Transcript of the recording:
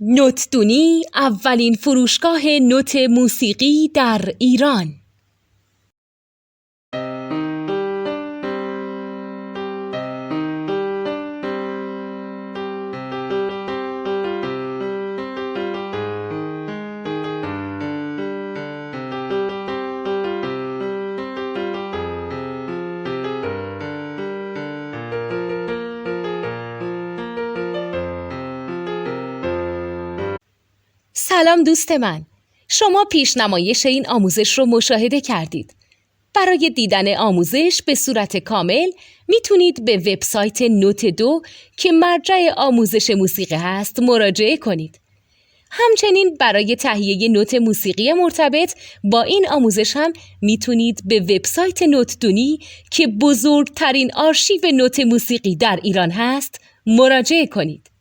نوتدونی اولین فروشگاه نوت موسیقی در ایران. سلام دوست من، شما پیشنمایش این آموزش رو مشاهده کردید. برای دیدن آموزش به صورت کامل میتونید به وبسایت نوت 2 که مرجع آموزش موسیقی هست مراجعه کنید. همچنین برای تهیه نوت موسیقی مرتبط با این آموزش هم میتونید به وبسایت نوتدونی که بزرگترین آرشیو نوت موسیقی در ایران هست مراجعه کنید.